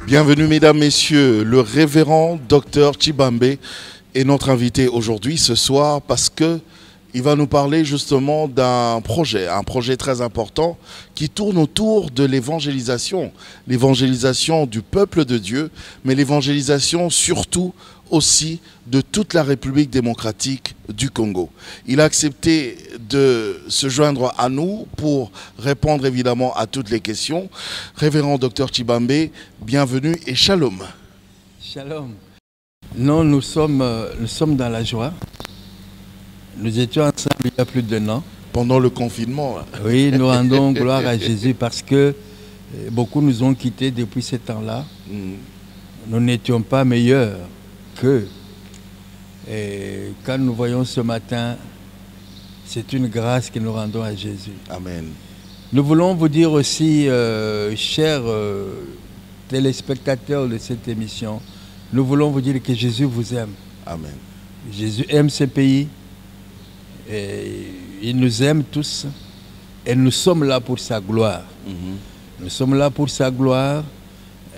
Bienvenue mesdames, messieurs, le révérend Dr Tshibambe est notre invité aujourd'hui, ce soir, parce que il va nous parler justement d'un projet, un projet très important qui tourne autour de l'évangélisation du peuple de Dieu, mais l'évangélisation surtout aussi de toute la République démocratique du Congo. Il a accepté de se joindre à nous pour répondre évidemment à toutes les questions. Révérend Dr Tshibambe, bienvenue et shalom. Shalom. Non, nous sommes dans la joie. Nous étions ensemble il y a plus d'1 an. Pendant le confinement. Oui, nous rendons gloire à Jésus parce que beaucoup nous ont quittés depuis ce temps-là. Nous n'étions pas meilleurs qu'eux. Et quand nous voyons ce matin, c'est une grâce que nous rendons à Jésus. Amen. Nous voulons vous dire aussi, chers téléspectateurs de cette émission, nous voulons vous dire que Jésus vous aime. Amen. Jésus aime ce pays. Et il nous aime tous et nous sommes là pour sa gloire. Nous sommes là pour sa gloire.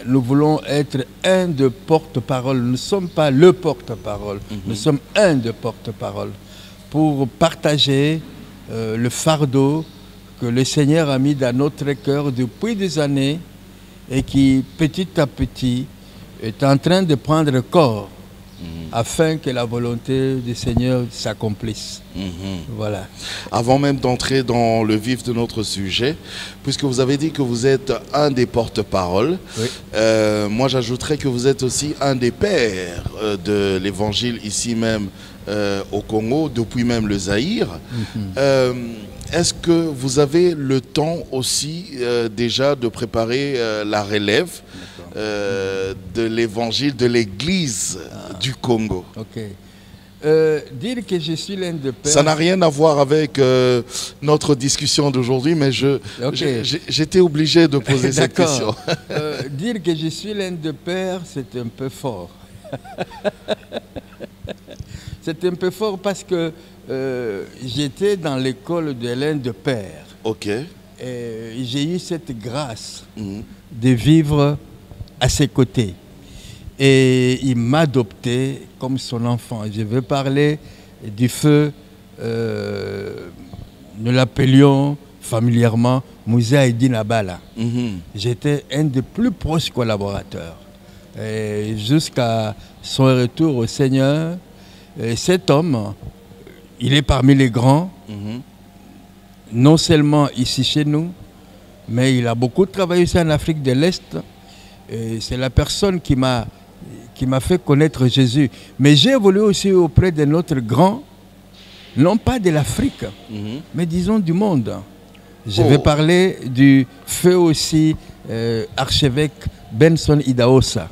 Nous voulons être un de porte-parole. Nous ne sommes pas le porte-parole. Nous sommes un de porte-parole pour partager le fardeau que le Seigneur a mis dans notre cœur depuis des années et qui petit à petit est en train de prendre corps afin que la volonté du Seigneur s'accomplisse. Voilà. Avant même d'entrer dans le vif de notre sujet, puisque vous avez dit que vous êtes un des porte-parole, oui. Moi j'ajouterais que vous êtes aussi un des pères de l'évangile ici même au Congo, depuis même le Zaïre. Est-ce que vous avez le temps aussi déjà de préparer la relève de l'évangile de l'église du Congo? Ok. Dire que je suis l'un de pères... Ça n'a rien à voir avec notre discussion d'aujourd'hui, mais j'étais obligé de poser cette question. Dire que je suis l'un de pères, c'est un peu fort. C'est un peu fort parce que j'étais dans l'école de l'un de père. Ok. Et j'ai eu cette grâce de vivre à ses côtés. Et il m'a adopté comme son enfant. Je veux parler du feu, nous l'appelions familièrement Moussa Edina Bala. J'étais un des plus proches collaborateurs. Jusqu'à son retour au Seigneur, cet homme, il est parmi les grands, non seulement ici chez nous, mais il a beaucoup travaillé aussi en Afrique de l'Est. C'est la personne qui m'a fait connaître Jésus. Mais j'ai évolué aussi auprès de notre grand, non pas de l'Afrique, mais disons du monde. Je vais parler du feu aussi archevêque Benson Idahosa.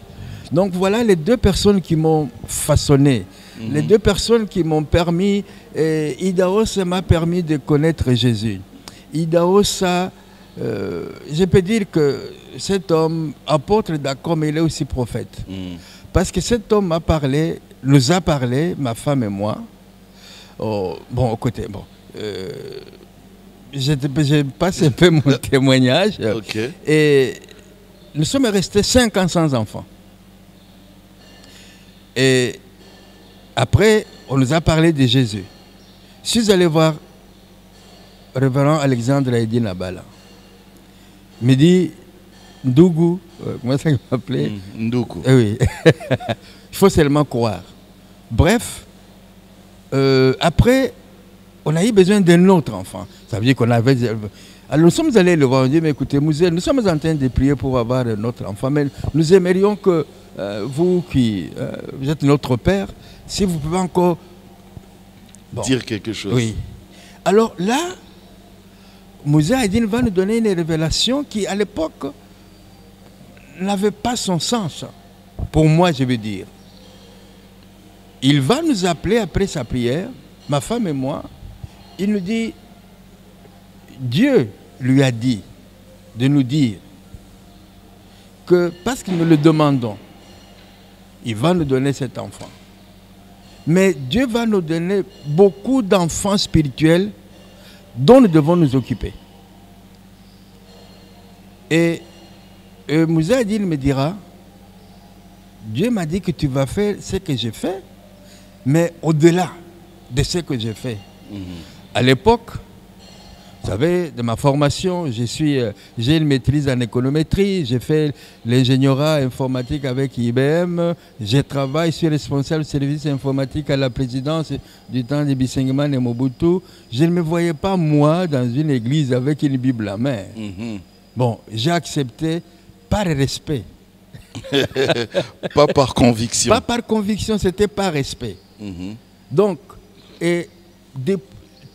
Donc voilà les deux personnes qui m'ont façonné. Les deux personnes qui m'ont permis, Idahosa m'a permis de connaître Jésus. Idahosa, je peux dire que cet homme, apôtre d'accord, mais il est aussi prophète. Parce que cet homme nous a parlé, ma femme et moi. Je passe un peu mon témoignage. Okay. Et nous sommes restés 5 ans sans enfants. Et après, on nous a parlé de Jésus. Je suis allé voir le révérend Alexandre Edina Bala. Il me dit, Ndougou, comment ça m'appelait? Ndougou. Oui. Il faut seulement croire. Bref, après, on a eu besoin d'un autre enfant. Ça veut dire qu'on avait... Alors nous sommes allés le voir, on dit, mais écoutez, Moussel, nous sommes en train de prier pour avoir un autre enfant, mais nous aimerions que vous qui vous êtes notre père, si vous pouvez encore... dire quelque chose. Oui. Alors là, Moussa Edine va nous donner une révélation qui, à l'époque, n'avait pas son sens. Pour moi, je veux dire. Il va nous appeler après sa prière, ma femme et moi. Il nous dit, Dieu lui a dit de nous dire que parce que nous le demandons, il va nous donner cet enfant. Mais Dieu va nous donner beaucoup d'enfants spirituels dont nous devons nous occuper. Et Moussa Adil me dira, Dieu m'a dit que tu vas faire ce que j'ai fait, mais au-delà de ce que j'ai fait. À l'époque, vous savez, de ma formation, j'ai une maîtrise en économétrie, j'ai fait l'ingénierat informatique avec IBM, je travaille, je suis responsable du service informatique à la présidence du temps de Bisengman et Mobutu. Je ne me voyais pas, moi, dans une église avec une Bible à main. Bon, j'ai accepté par respect. Pas par conviction. Pas par conviction, c'était par respect. Donc, et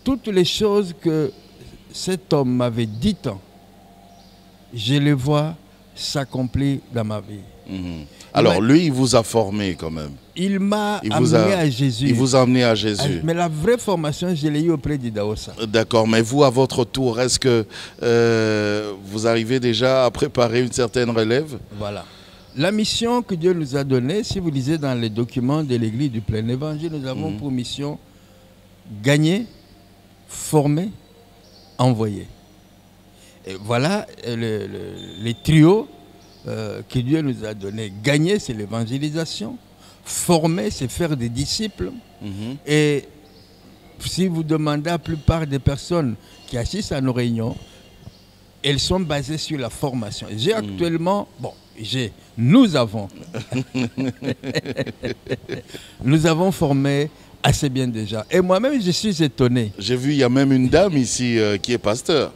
toutes les choses que cet homme m'avait dites, je les vois s'accomplir dans ma vie. Alors, lui, il vous a formé quand même. Il m'a amené à Jésus. Il vous a amené à Jésus. Mais la vraie formation, je l'ai eue auprès d'Idaosa. D'accord, mais vous, à votre tour, est-ce que vous arrivez déjà à préparer une certaine relève? Voilà. La mission que Dieu nous a donnée, si vous lisez dans les documents de l'Église du Plein Évangile, nous avons pour mission gagner, former, envoyer. Et voilà les trios que Dieu nous a donnés. Gagner, c'est l'évangélisation. Former, c'est faire des disciples. Et si vous demandez à la plupart des personnes qui assistent à nos réunions, elles sont basées sur la formation. J'ai actuellement, nous avons formé assez bien déjà. Et moi-même, je suis étonné. J'ai vu, il y a même une dame ici qui est pasteur.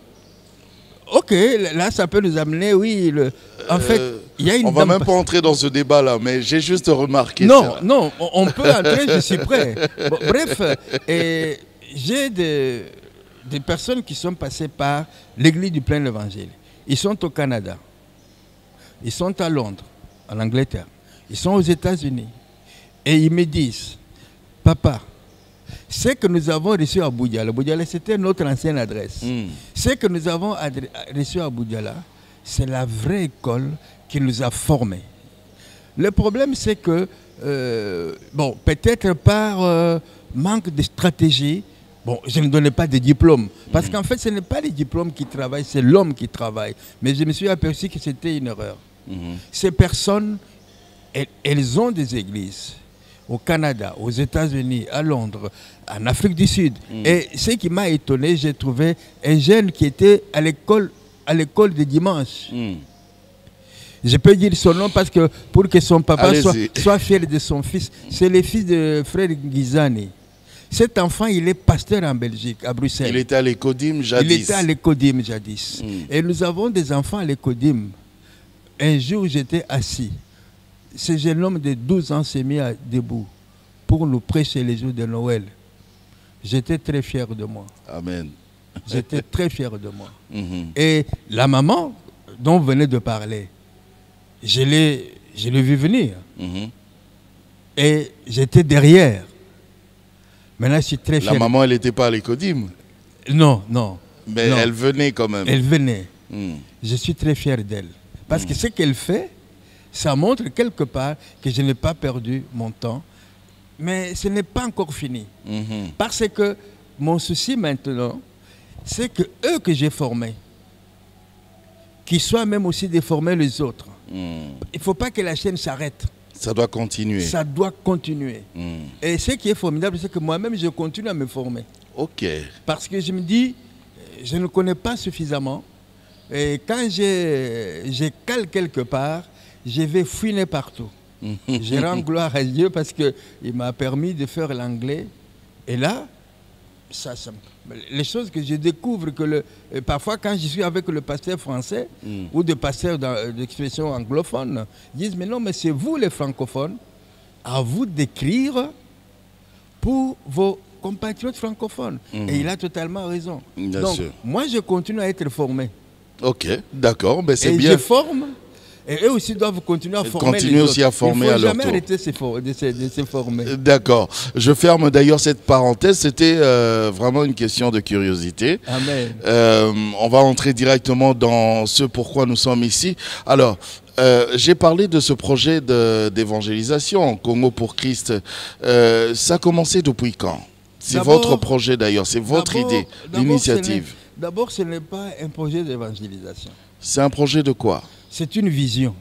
Ok, là, ça peut nous amener, oui. En fait, il y a une dame... On ne va même pas entrer dans ce débat-là, mais j'ai juste remarqué ça. Ça. Non, on peut entrer, je suis prêt. Bon, bref, j'ai des personnes qui sont passées par l'Église du Plein Évangile. Ils sont au Canada. Ils sont à Londres, en Angleterre. Ils sont aux États-Unis. Et ils me disent, papa, ce que nous avons reçu à Boudjala, c'était notre ancienne adresse. Ce que nous avons reçu à Boudjala, c'est la vraie école qui nous a formés. Le problème, c'est que, peut-être par manque de stratégie, je ne donnais pas de diplôme. Parce qu'en fait, ce n'est pas les diplômes qui travaillent, c'est l'homme qui travaille. Mais je me suis aperçu que c'était une erreur. Ces personnes, elles ont des églises. Au Canada, aux États-Unis, à Londres, en Afrique du Sud. Et ce qui m'a étonné, j'ai trouvé un jeune qui était à l'école de dimanche. Je peux dire son nom parce que pour que son papa soit fier de son fils. C'est le fils de frère Gizani. Cet enfant, il est pasteur en Belgique, à Bruxelles. Il était à l'Ecodim jadis. Il était à l'Ecodim jadis. Et nous avons des enfants à l'Ecodim. Un jour, j'étais assis. Ce jeune homme de 12 ans s'est mis debout pour nous prêcher les jours de Noël. J'étais très fier de moi. Amen. J'étais très fier de moi. Et la maman dont vous venez de parler, je l'ai vu venir. Et j'étais derrière. Maintenant, je suis très fier. La maman, elle n'était pas à l'Ecodim? Non, non. Mais non. Elle venait quand même. Elle venait. Je suis très fier d'elle. Parce que ce qu'elle fait, ça montre quelque part que je n'ai pas perdu mon temps. Mais ce n'est pas encore fini. Parce que mon souci maintenant, c'est que eux que j'ai formés, qu'ils soient même aussi de former les autres. Il ne faut pas que la chaîne s'arrête. Ça doit continuer. Ça doit continuer. Et ce qui est formidable, c'est que moi-même, je continue à me former. Ok. Parce que je me dis, je ne connais pas suffisamment. Et quand je cale quelque part, je vais fouiner partout. Je rends gloire à Dieu parce qu'il m'a permis de faire l'anglais. Et là, les choses que je découvre, parfois quand je suis avec le pasteur français ou des pasteurs d'expression anglophone, ils disent, mais non, mais c'est vous les francophones, à vous d'écrire pour vos compatriotes francophones. Et il a totalement raison. Donc, moi, je continue à être formé. Ok, d'accord, ben c'est bien. Et je forme, et eux aussi doivent continuer à former les autres. Aussi à former à leur tour. Il ne faut jamais arrêter de se former. D'accord. Je ferme d'ailleurs cette parenthèse. C'était vraiment une question de curiosité. Amen. On va entrer directement dans ce pourquoi nous sommes ici. Alors, j'ai parlé de ce projet d'évangélisation Congo pour Christ. Ça a commencé depuis quand? C'est votre projet d'ailleurs, c'est votre idée, l'initiative. D'abord, ce n'est pas un projet d'évangélisation. C'est un projet de quoi? C'est une vision.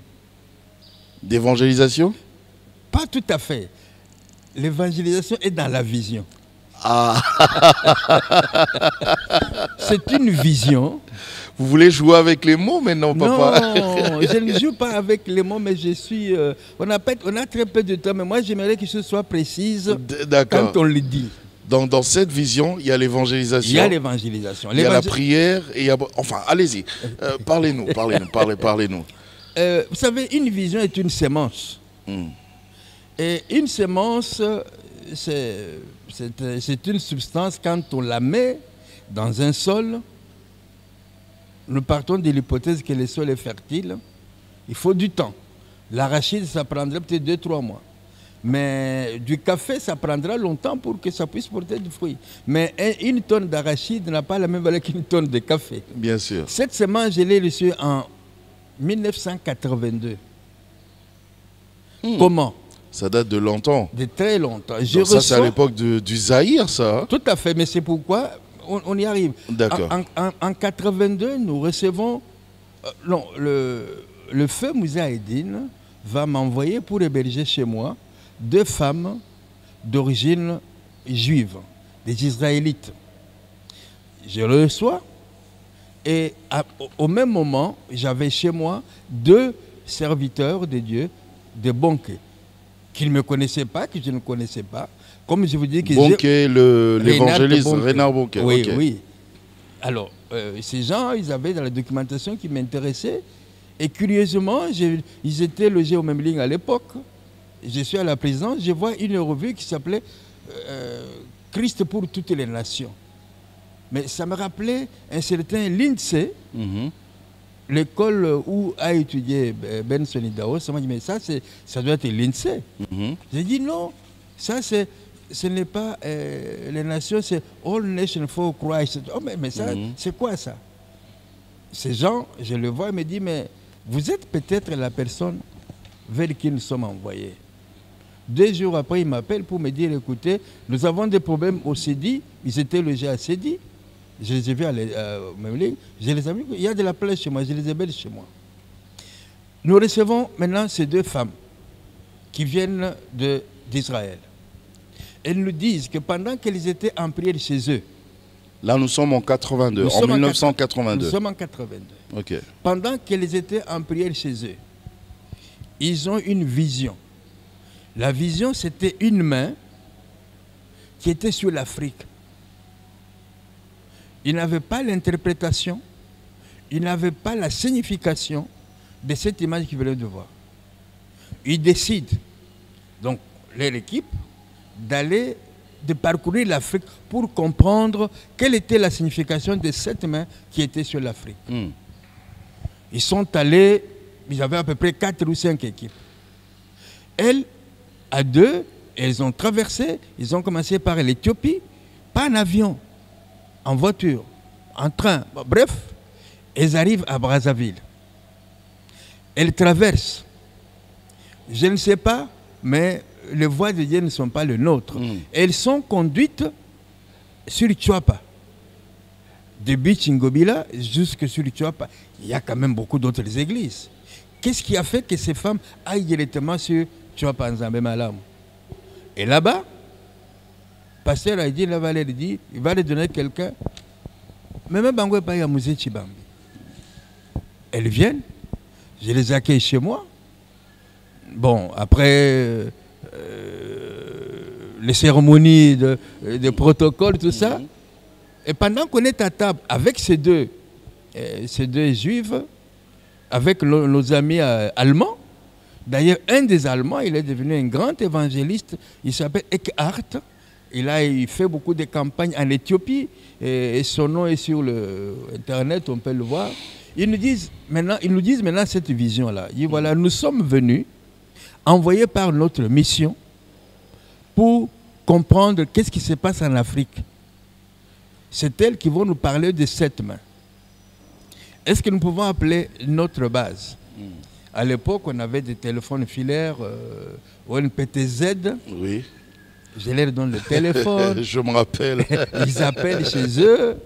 D'évangélisation? Pas tout à fait. L'évangélisation est dans la vision. Ah. C'est une vision. Vous voulez jouer avec les mots maintenant, papa? Non, je ne joue pas avec les mots, mais je suis... on a très peu de temps, mais moi j'aimerais que ce soit précise quand on le dit. Dans cette vision, il y a l'évangélisation. Il y a l'évangélisation. Il y a la prière. Et il y a... Enfin, allez-y. Parlez-nous. Parlez-nous. Vous savez, une vision est une sémence. Et une sémence, c'est une substance, quand on la met dans un sol, nous partons de l'hypothèse que le sol est fertile. Il faut du temps. L'arachide, ça prendrait peut-être 2-3 mois. Mais du café, ça prendra longtemps pour que ça puisse porter du fruit. Mais une tonne d'arachide n'a pas la même valeur qu'une tonne de café. Bien sûr. Cette semence, je l'ai reçue en 1982. Comment? Ça date de longtemps. De très longtemps. Ça, c'est à l'époque du Zaïre, ça? Tout à fait, mais c'est pourquoi on y arrive. D'accord. En 82, nous recevons... le feu Moussa Eddine va m'envoyer pour héberger chez moi 2 femmes d'origine juive, des Israélites. Je le reçois et au même moment, j'avais chez moi 2 serviteurs de Dieu, de Bonke, qu'ils ne me connaissaient pas, que je ne connaissais pas. Comme je vous dis que Bonke, l'évangéliste Renard Bonke. Oui, okay. Oui. Alors, ces gens, ils avaient dans la documentation qui m'intéressait. Et curieusement, ils étaient logés au même ligne à l'époque. Je suis à la présidence, je vois une revue qui s'appelait Christ pour toutes les nations. Mais ça me rappelait un certain Lindsay, l'école où a étudié Ben Sonidao. Ça m'a dit, mais ça doit être Lindsay. J'ai dit non, ce n'est pas les nations, c'est All Nations for Christ. Oh, mais ça, c'est quoi ça? Ces gens, je le vois, ils me disent, mais vous êtes peut-être la personne vers qui nous sommes envoyés. 2 jours après, ils m'appellent pour me dire, écoutez, nous avons des problèmes au CEDI. Ils étaient logés à CEDI. Je les ai vus au même ligne. Je les ai vus. Il y a de la place chez moi. Je les héberge chez moi. Nous recevons maintenant ces 2 femmes qui viennent d'Israël. Elles nous disent que pendant qu'elles étaient en prière chez eux, là, nous sommes en 82, en 1982. Nous sommes en 82. Okay. Pendant qu'elles étaient en prière chez eux, ils ont une vision. La vision, c'était une main qui était sur l'Afrique. Ils n'avaient pas l'interprétation, ils n'avaient pas la signification de cette image qu'ils venaient de voir. Ils décident, donc leur équipe, de parcourir l'Afrique pour comprendre quelle était la signification de cette main qui était sur l'Afrique. Ils sont allés, ils avaient à peu près 4 ou 5 équipes. Elles, à 2, elles ont traversé, ils ont commencé par l'Éthiopie, pas en avion, en voiture, en train, bref, elles arrivent à Brazzaville. Elles traversent. Je ne sais pas, mais les voies de Dieu ne sont pas les nôtres. Elles sont conduites sur Tchouapa. De Bichingobila jusque sur Tchouapa. Il y a quand même beaucoup d'autres églises. Qu'est-ce qui a fait que ces femmes aillent directement sur Tchouapa Nzambe Malam? Et là-bas, pasteur a dit, il va les donner quelqu'un. Mais même Bangwe Paya Mouzé Chibambi. Elles viennent, je les accueille chez moi. Bon, après les cérémonies de protocole, tout ça. Et pendant qu'on est à table avec ces deux juifs, avec nos amis allemands, d'ailleurs, un des Allemands, il est devenu un grand évangéliste, il s'appelle Eckhart. Il fait beaucoup de campagnes en Éthiopie, et son nom est sur Internet, on peut le voir. Ils nous disent maintenant cette vision-là. Ils disent, voilà, nous sommes venus, envoyés par notre mission, pour comprendre qu'est-ce qui se passe en Afrique. C'est elles qui vont nous parler de cette main. Est-ce que nous pouvons appeler notre base? À l'époque, on avait des téléphones filaires, ONPTZ. Oui. Je leur donne le téléphone. Je me rappelle. Ils appellent chez eux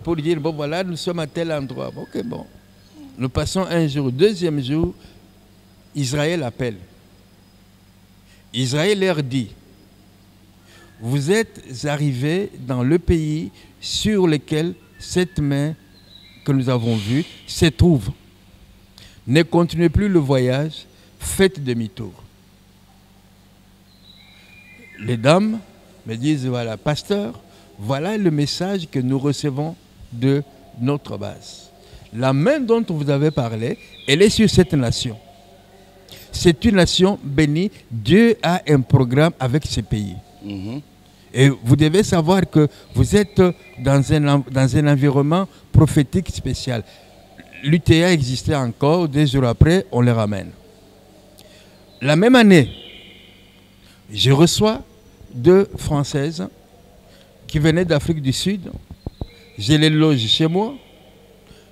pour dire, bon voilà, nous sommes à tel endroit. Ok, bon. Nous passons un jour. Deuxième jour, Israël appelle. Israël leur dit, vous êtes arrivés dans le pays sur lequel cette main que nous avons vue se trouve. Ne continuez plus le voyage, faites demi-tour. Les dames me disent, voilà, pasteur, voilà le message que nous recevons de notre base. La main dont vous avez parlé, elle est sur cette nation. C'est une nation bénie. Dieu a un programme avec ce pays. Et vous devez savoir que vous êtes dans un environnement prophétique spécial. L'UTA existait encore, 2 jours après, on les ramène. La même année, je reçois 2 Françaises qui venaient d'Afrique du Sud. Je les loge chez moi.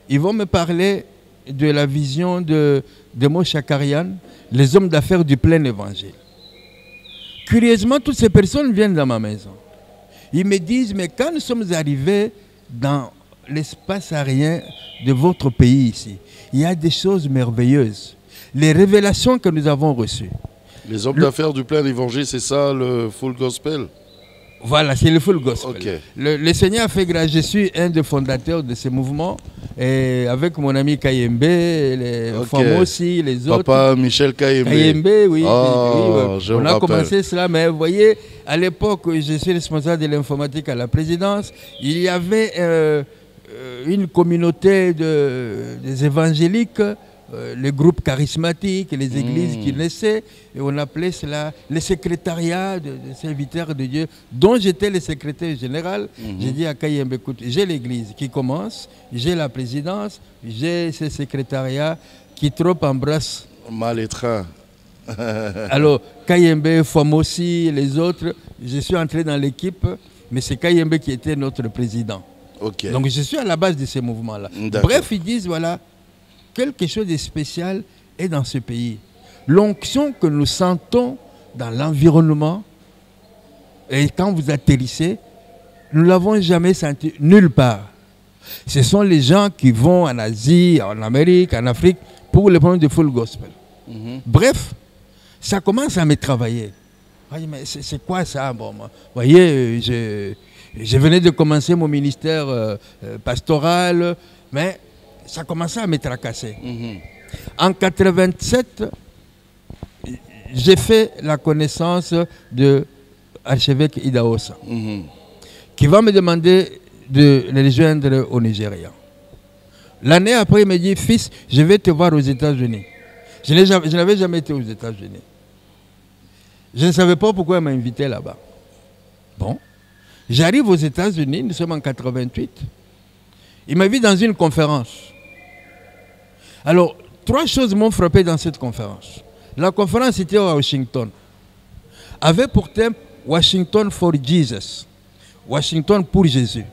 Ils vont me parler de la vision de Moshe Shakarian, les hommes d'affaires du plein évangile. Curieusement, toutes ces personnes viennent dans ma maison. Ils me disent, mais quand nous sommes arrivés dans l'espace aérien de votre pays ici, il y a des choses merveilleuses. Les révélations que nous avons reçues. Les hommes d'affaires du plein évangile, c'est ça le full gospel? Voilà, c'est le full gospel. Okay. Le Seigneur a fait grâce. Je suis un des fondateurs de ce mouvement. Et avec mon ami Kayembe, les femmes aussi, les autres. Papa Michel Kayembe. Kayembe, oui. Oh, oui. On a commencé cela, mais vous voyez, à l'époque, je suis responsable de l'informatique à la présidence. Il y avait une communauté des évangéliques, les groupes charismatiques, les églises qui naissaient, et on appelait cela le secrétariat des serviteurs de Dieu, dont j'étais le secrétaire général. J'ai dit à Kayembe, écoute, j'ai l'église qui commence, j'ai la présidence, j'ai ce secrétariat qui trop embrasse. Mal étreint. Alors, Kayembe, Famosi, les autres, je suis entré dans l'équipe, mais c'est Kayembe qui était notre président. Okay. Donc je suis à la base de ces mouvements-là. Bref, ils disent, voilà, quelque chose de spécial est dans ce pays. L'onction que nous sentons dans l'environnement, et quand vous atterrissez, nous ne l'avons jamais senti nulle part. Ce sont les gens qui vont en Asie, en Amérique, en Afrique, pour le problème de full gospel. Bref, ça commence à me travailler. Mais c'est quoi ça? Bon, vous voyez, je venais de commencer mon ministère pastoral, mais ça commençait à me tracasser. En 87, j'ai fait la connaissance de l'archevêque Idahosa, qui va me demander de le rejoindre au Nigeria. L'année après, il me dit, fils, je vais te voir aux États-Unis. Je n'avais jamais été aux États-Unis. Je ne savais pas pourquoi il m'a invité là-bas. Bon, j'arrive aux États-Unis, nous sommes en 88. Il m'a vu dans une conférence. Alors, 3 choses m'ont frappé dans cette conférence. La conférence était à Washington, avait pour thème Washington for Jesus, Washington pour Jésus.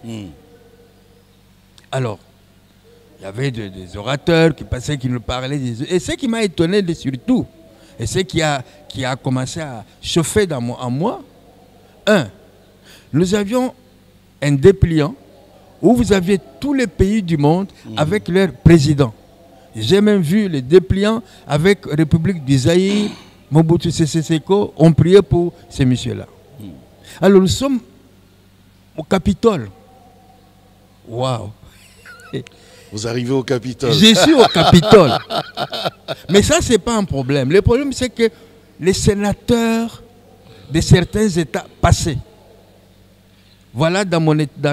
Alors, il y avait des orateurs qui passaient, qui nous parlaient de Jésus. Et ce qui m'a étonné surtout, et ce qui a commencé à chauffer en moi, nous avions un dépliant où vous aviez tous les pays du monde avec leurs présidents. J'ai même vu les dépliants avec République du Zaïre, Mobutu Sese Seko, on priait pour ces messieurs-là. Alors nous sommes au Capitole. Waouh! Vous arrivez au Capitole. Je suis au Capitole. Mais ça, ce n'est pas un problème. Le problème, c'est que les sénateurs de certains États passés, voilà, dans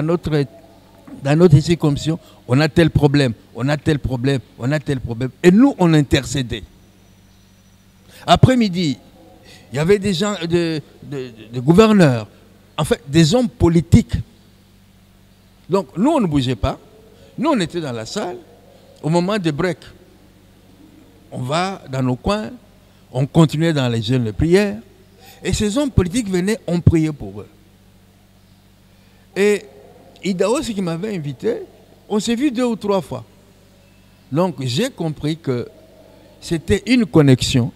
notre circonscription, on a tel problème, on a tel problème, on a tel problème. Et nous, on intercédait. Après-midi, il y avait des gens, des gouverneurs, en fait, des hommes politiques. Donc, nous, on ne bougeait pas. Nous, on était dans la salle. Au moment des breaks, on va dans nos coins, on continuait dans les jeûnes de prière. Et ces hommes politiques venaient, on priait pour eux. Et Idaho, ce qui m'avait invité, on s'est vu 2 ou 3 fois. Donc, j'ai compris que c'était une connexion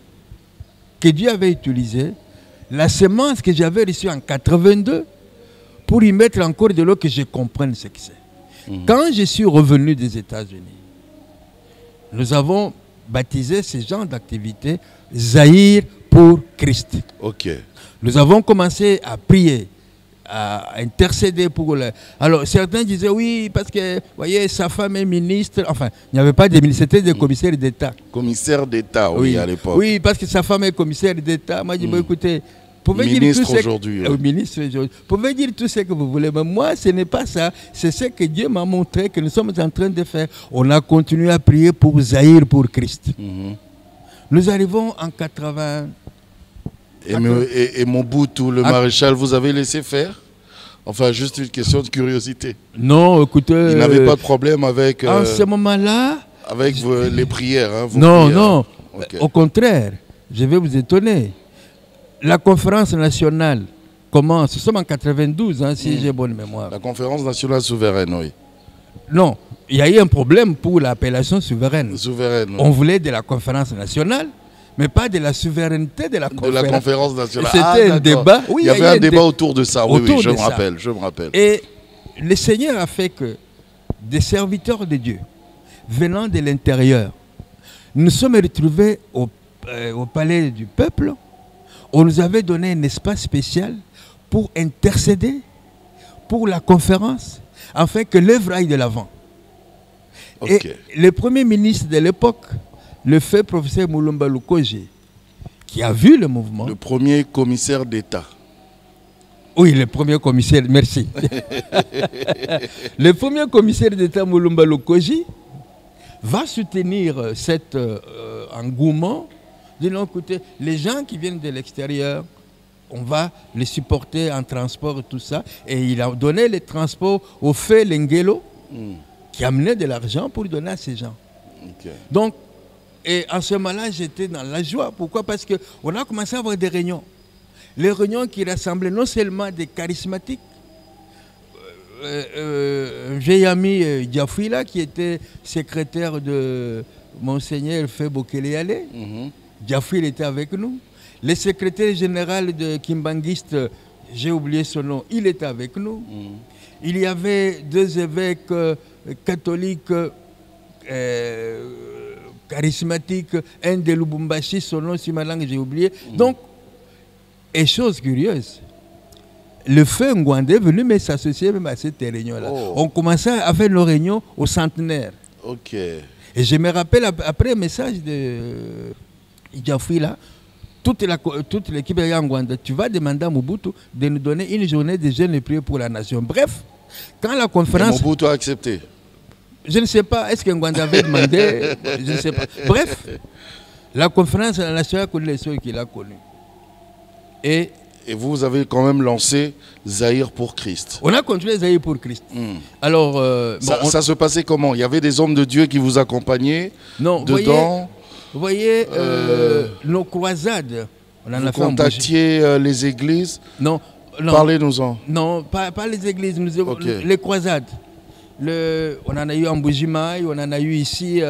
que Dieu avait utilisée la semence que j'avais reçue en 82 pour y mettre encore de l'eau que je comprenne ce que c'est. Quand je suis revenu des États-Unis, nous avons baptisé ce genre d'activité Zahir pour Christ. Ok. Nous avons commencé à prier, à intercéder pour le... Alors certains disaient oui, parce que, vous voyez, sa femme est ministre. Enfin, il n'y avait pas de ministre, c'était des commissaires d'État. Commissaire d'État, oui, à l'époque. Oui, parce que sa femme est commissaire d'État. Moi, je dis, bon, écoutez, ministre aujourd'hui. Ministre aujourd'hui. Vous pouvez dire tout ce que vous voulez, mais moi, ce n'est pas ça. C'est ce que Dieu m'a montré que nous sommes en train de faire. On a continué à prier pour Zahir, pour Christ. Nous arrivons en 80. Et Mobutu, le maréchal, vous avez laissé faire? Enfin, juste une question de curiosité. Non, écoutez... Il n'avait pas de problème avec... en ce moment-là... Avec les prières, hein, non, prières. Non. Okay. Au contraire, je vais vous étonner. La conférence nationale commence, nous sommes en 92, hein, si j'ai bonne mémoire. La conférence nationale souveraine, oui. Non, il y a eu un problème pour l'appellation souveraine. Souveraine. On voulait de la conférence nationale, mais pas de la souveraineté de la conférence. De la conférence nationale. C'était un débat. Oui, il y avait un débat autour de ça. Oui, je me rappelle. Et le Seigneur a fait que des serviteurs de Dieu, venant de l'intérieur, nous sommes retrouvés au palais du peuple. On nous avait donné un espace spécial pour intercéder pour la conférence, afin que l'œuvre aille de l'avant. Okay. Et le premier ministre de l'époque, le fait professeur Mulumba Lukoje, qui a vu le mouvement. Le premier commissaire d'État. Oui, le premier commissaire, merci. Le premier commissaire d'État Mulumba Lukoje va soutenir cet engouement. Disons, écoutez, les gens qui viennent de l'extérieur, on va les supporter en transport et tout ça. Et il a donné les transports au fait Lengelo, qui amenait de l'argent pour donner à ces gens. Okay. Donc, et en ce moment-là, j'étais dans la joie. Pourquoi? Parce qu'on a commencé à avoir des réunions. Les réunions qui rassemblaient non seulement des charismatiques, j'ai ami Diafouila qui était secrétaire de Monseigneur Febokele. Diafouila était avec nous. Le secrétaire général de Kimbanguiste, j'ai oublié son nom, il était avec nous. Il y avait deux évêques catholiques charismatiques, un de Lubumbashi, son nom, si ma langue j'ai oublié. Donc, et chose curieuse, le feu Ngwanda est venu mais s'associer même à cette réunion-là. On commençait à faire nos réunions au centenaire. Ok. Et je me rappelle, après un message de Diafouila, toute l'équipe de Ngwanda, tu vas demander à Mobutu de nous donner une journée de jeûne et prière pour la nation. Bref, quand la conférence... Et Mobutu a accepté. Je ne sais pas, est-ce que Ngwanda avait demandé? Je ne sais pas. Bref, la conférence nationale a connu les choses qu'il a connues. Et vous avez quand même lancé Zahir pour Christ. On a continué Zahir pour Christ. Alors, ça se passait comment? Il y avait des hommes de Dieu qui vous accompagnaient? Non, dedans. Vous voyez, nos croisades. Vous contactiez les églises? Non. Parlez-nous-en. Non, pas les églises, les croisades. On en a eu en Bujimaï, on en a eu ici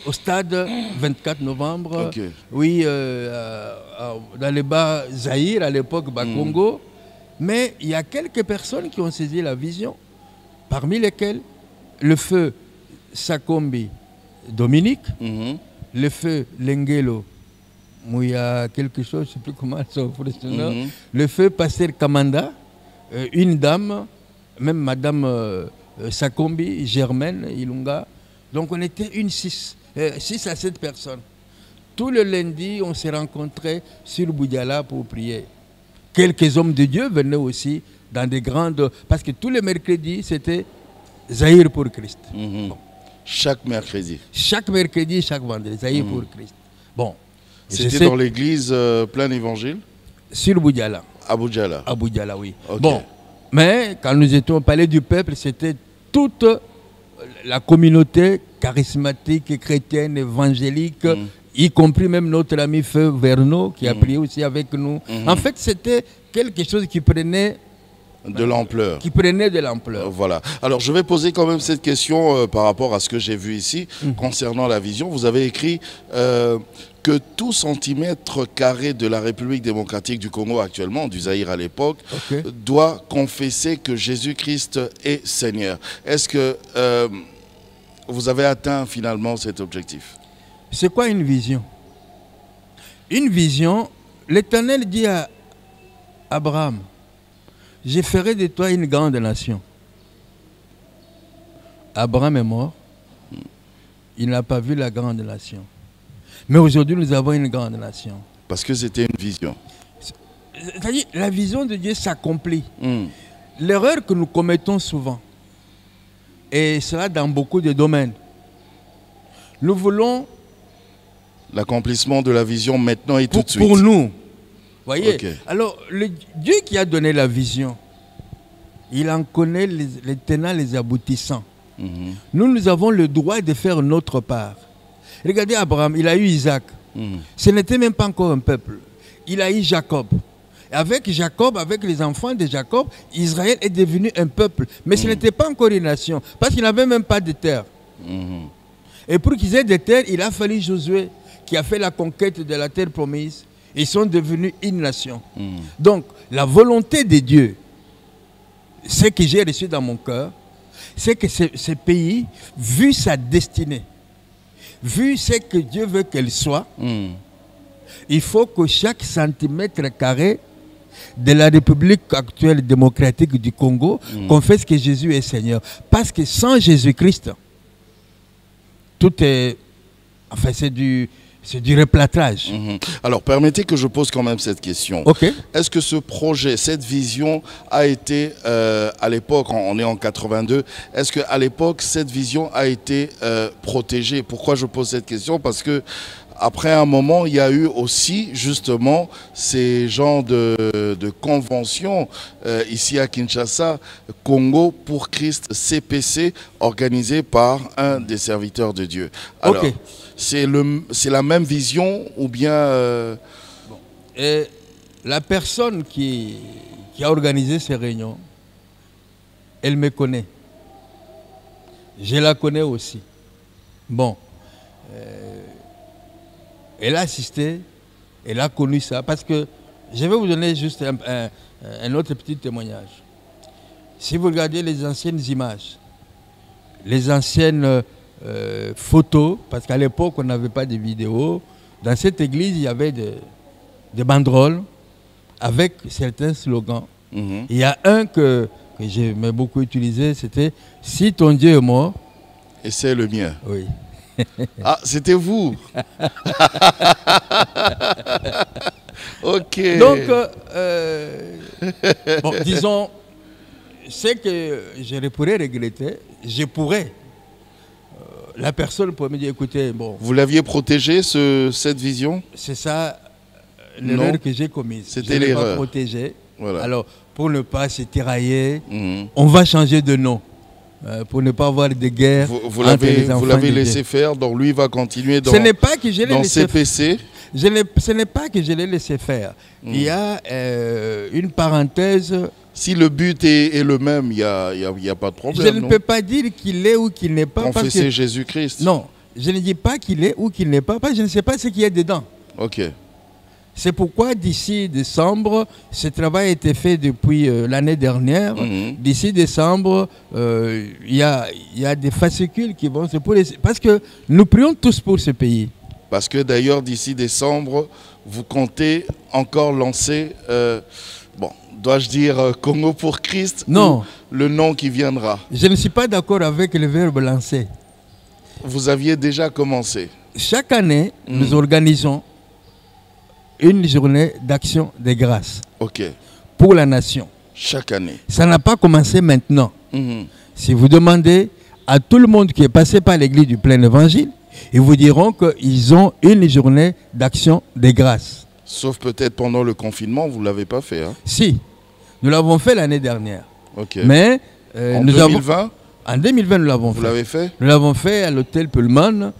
au stade 24 novembre. Okay. Oui, dans les bas Zahir à l'époque, Congo. Mais il y a quelques personnes qui ont saisi la vision, parmi lesquelles le feu Sakombi Dominique, le feu Lengelo, il y a quelque chose, je ne sais plus comment ça s'appelle, le feu Pasteur Kamanda, une dame, même Madame Sakombi, Germaine, Ilunga. Donc on était 6 à 7 personnes. Tout le lundi, on s'est rencontrés sur Boudjala pour prier. Quelques hommes de Dieu venaient aussi dans des grandes... Parce que tous les mercredis, c'était Zahir pour Christ. Bon. Chaque mercredi? Chaque mercredi, chaque vendredi, Zahir pour Christ. Bon. C'était dans l'église plein évangile? Sur Boudjala. À Boudjala? À Boudjala, oui. Okay. Bon. Mais quand nous étions au palais du peuple, c'était toute la communauté charismatique, chrétienne, évangélique, y compris même notre ami Feu Verneau qui a prié aussi avec nous. En fait, c'était quelque chose qui prenait de l'ampleur. Qui prenait de l'ampleur. Voilà. Alors, je vais poser quand même cette question par rapport à ce que j'ai vu ici concernant la vision. Vous avez écrit que tout centimètre carré de la République démocratique du Congo actuellement, du Zaïre à l'époque, doit confesser que Jésus-Christ est Seigneur. Est-ce que vous avez atteint finalement cet objectif? C'est quoi une vision? Une vision, l'Éternel dit à Abraham, je ferai de toi une grande nation. Abraham est mort. Il n'a pas vu la grande nation. Mais aujourd'hui, nous avons une grande nation. Parce que c'était une vision. C'est-à-dire, la vision de Dieu s'accomplit. L'erreur que nous commettons souvent, et cela dans beaucoup de domaines, nous voulons... L'accomplissement de la vision maintenant et tout de suite. Pour nous. Voyez. Alors, le Dieu qui a donné la vision, il en connaît les tenants, les aboutissants. Nous avons le droit de faire notre part. Regardez Abraham, il a eu Isaac. Ce n'était même pas encore un peuple. Il a eu Jacob. Avec Jacob, avec les enfants de Jacob, Israël est devenu un peuple. Mais ce n'était pas encore une nation, parce qu'il n'avait même pas de terre. Et pour qu'ils aient des terres, il a fallu Josué, qui a fait la conquête de la terre promise. Ils sont devenus une nation. Donc, la volonté de Dieu, ce que j'ai reçu dans mon cœur, c'est que ce pays, vu sa destinée, vu ce que Dieu veut qu'elle soit, il faut que chaque centimètre carré de la République actuelle démocratique du Congo confesse que Jésus est Seigneur. Parce que sans Jésus-Christ, tout est... Enfin, c'est du replâtrage. Alors, permettez que je pose quand même cette question. Est-ce que ce projet, cette vision a été, à l'époque, on est en 82, est-ce qu'à l'époque, cette vision a été protégée? Pourquoi je pose cette question? Parce que après un moment, il y a eu aussi justement ces genres de conventions ici à Kinshasa, Congo pour Christ, CPC, organisé par un des serviteurs de Dieu. Alors, c'est la même vision ou bien... Et la personne qui a organisé ces réunions, elle me connaît. Je la connais aussi. Bon. Elle a assisté, elle a connu ça. Parce que je vais vous donner juste un autre petit témoignage. Si vous regardez les anciennes images, les anciennes photos, parce qu'à l'époque, on n'avait pas de vidéos, dans cette église, il y avait des banderoles avec certains slogans. Il y a un que j'aimais beaucoup utiliser, c'était « Si ton Dieu est mort... » Et c'est le mien. Oui. Ah, c'était vous. Ok. Donc, bon, disons, ce que je pourrais regretter, je pourrais. La personne pourrait me dire, écoutez, bon... Vous l'aviez protégé, cette vision? C'est ça l'erreur que j'ai commise. C'était l'erreur. Je l'ai pas protégé. Voilà. Alors, pour ne pas se tirailler, on va changer de nom. Pour ne pas avoir de guerre. Vous l'avez laissé faire, donc lui va continuer dans, ce n'est pas que je l'ai laissé CPC. Ce n'est pas que je l'ai laissé faire. Il y a une parenthèse. Si le but est le même, il n'y a pas de problème. Je ne peux pas dire qu'il est ou qu'il n'est pas. Confesser Jésus-Christ. Non, je ne dis pas qu'il est ou qu'il n'est pas, parce que je ne sais pas ce qu'il y a dedans. Ok. C'est pourquoi d'ici décembre, ce travail a été fait depuis l'année dernière. D'ici décembre, il y a des fascicules qui vont se poser. Parce que nous prions tous pour ce pays. Parce que d'ailleurs, d'ici décembre, vous comptez encore lancer, bon, dois-je dire Congo pour Christ? Non. Le nom qui viendra. Je ne suis pas d'accord avec le verbe lancer. Vous aviez déjà commencé. Chaque année, nous organisons une journée d'action de grâce pour la nation. Chaque année. Ça n'a pas commencé maintenant. Si vous demandez à tout le monde qui est passé par l'église du plein évangile, ils vous diront qu'ils ont une journée d'action de grâce. Sauf peut-être pendant le confinement, vous ne l'avez pas fait. Hein? Si, nous l'avons fait l'année dernière. Mais en 2020 en 2020, nous l'avons fait. Vous l'avez fait? Nous l'avons fait à l'hôtel Pullman.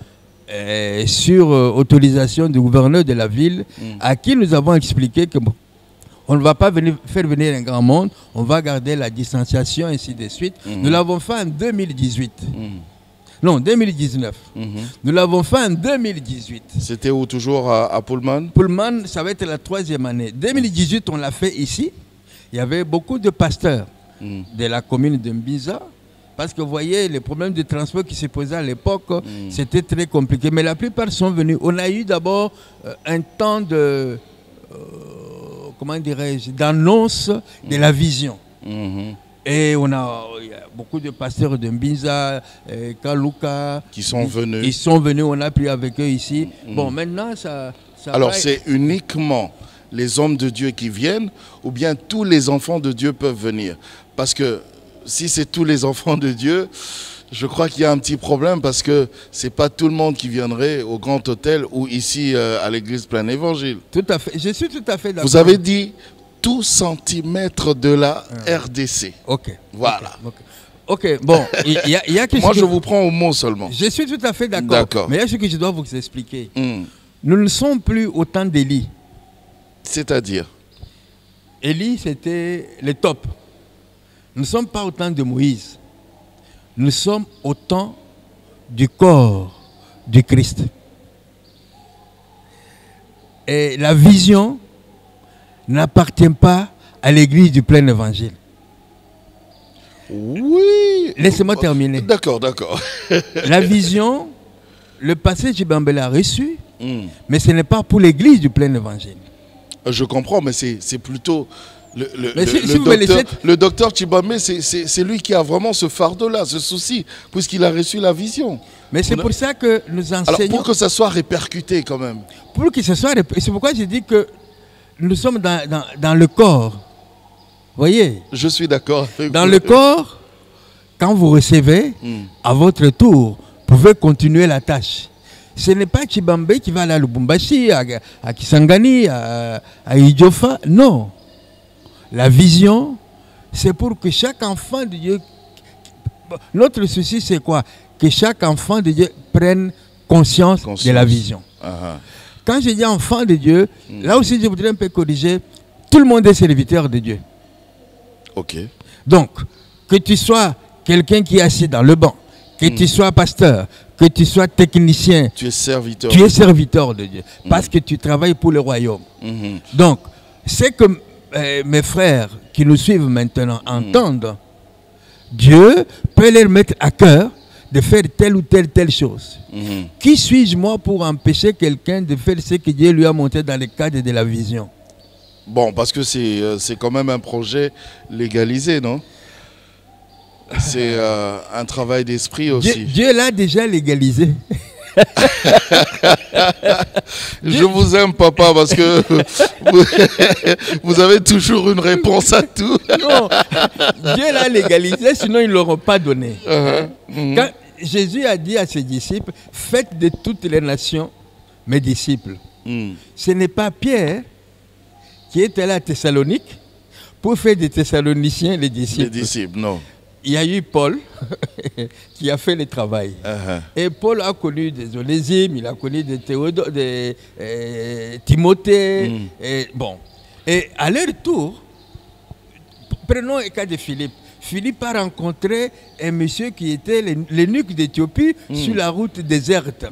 Sur autorisation du gouverneur de la ville, à qui nous avons expliqué que on ne va pas faire venir un grand monde, on va garder la distanciation, ainsi de suite. Nous l'avons fait en 2018. Non, 2019. Nous l'avons fait en 2018. C'était où, toujours à Pullman? Pullman, ça va être la 3e année. 2018, on l'a fait ici. Il y avait beaucoup de pasteurs de la commune de Mbinza. Parce que vous voyez, les problèmes de transport qui se posaient à l'époque, c'était très compliqué. Mais la plupart sont venus. On a eu d'abord un temps de, comment dirais-je, d'annonce de la vision. Et il y a beaucoup de pasteurs de Mbinza, Kaluka, qui sont venus. Ils sont venus, on a pris avec eux ici. Bon, maintenant, ça alors, c'est uniquement les hommes de Dieu qui viennent, ou bien tous les enfants de Dieu peuvent venir? Parce que si c'est tous les enfants de Dieu, je crois qu'il y a un petit problème, parce que ce n'est pas tout le monde qui viendrait au Grand Hôtel ou ici à l'église Plein Évangile. Tout à fait, je suis tout à fait d'accord. Vous avez dit tout centimètre de la RDC. Ok. Voilà. Ok, bon, il y a quelque Moi, chose je vous prends au mot seulement. Je suis tout à fait d'accord. Mais il y a ce que je dois vous expliquer. Nous ne sommes plus au temps d'Élie. C'est-à-dire? Élie, c'était le top. Nous ne sommes pas au temps de Moïse. Nous sommes au temps du corps du Christ. Et la vision n'appartient pas à l'église du plein évangile. Oui. Laissez-moi terminer. D'accord, d'accord. La vision, le pasteur Tshibambe l'a reçu, mais ce n'est pas pour l'église du plein évangile. Je comprends, mais c'est plutôt... Le docteur Tshibambe, c'est lui qui a vraiment ce fardeau-là, ce souci, puisqu'il a reçu la vision. Mais c'est pour ça que nous enseignons... Alors, pour que ça soit répercuté quand même. Pour que ce soit répercuté, c'est pourquoi je dis que nous sommes dans le corps. Vous voyez? Je suis d'accord. Dans le corps, quand vous recevez, à votre tour, vous pouvez continuer la tâche. Ce n'est pas Tshibambe qui va aller à Lubumbashi, à Kisangani, à Idjofa. Non. La vision, c'est pour que chaque enfant de Dieu... Notre souci, c'est quoi? Que chaque enfant de Dieu prenne conscience de la vision. Quand je dis enfant de Dieu, là aussi, je voudrais un peu corriger. Tout le monde est serviteur de Dieu. Ok. Donc, que tu sois quelqu'un qui est assis dans le banc, que tu sois pasteur, que tu sois technicien, tu es serviteur. Tu es serviteur de Dieu. Parce que tu travailles pour le royaume. Donc, c'est que mes frères qui nous suivent maintenant entendent, Dieu peut leur mettre à cœur de faire telle ou telle chose. Qui suis-je moi pour empêcher quelqu'un de faire ce que Dieu lui a montré dans le cadre de la vision? Bon, parce que c'est quand même un projet légalisé, non? C'est un travail d'esprit aussi. Dieu l'a déjà légalisé. Je vous aime, papa, parce que vous avez toujours une réponse à tout. Non, Dieu l'a légalisé, sinon ils ne l'auront pas donné. Quand Jésus a dit à ses disciples, faites de toutes les nations mes disciples. Ce n'est pas Pierre qui était allé à Thessalonique pour faire des Thessaloniciens les disciples. Les disciples, non. Il y a eu Paul qui a fait le travail. Et Paul a connu des Onésime, il a connu des Théodore, des Timothée. Et, bon. Et à leur tour, prenons le cas de Philippe. Philippe a rencontré un monsieur qui était l'eunuque d'Éthiopie sur la route déserte.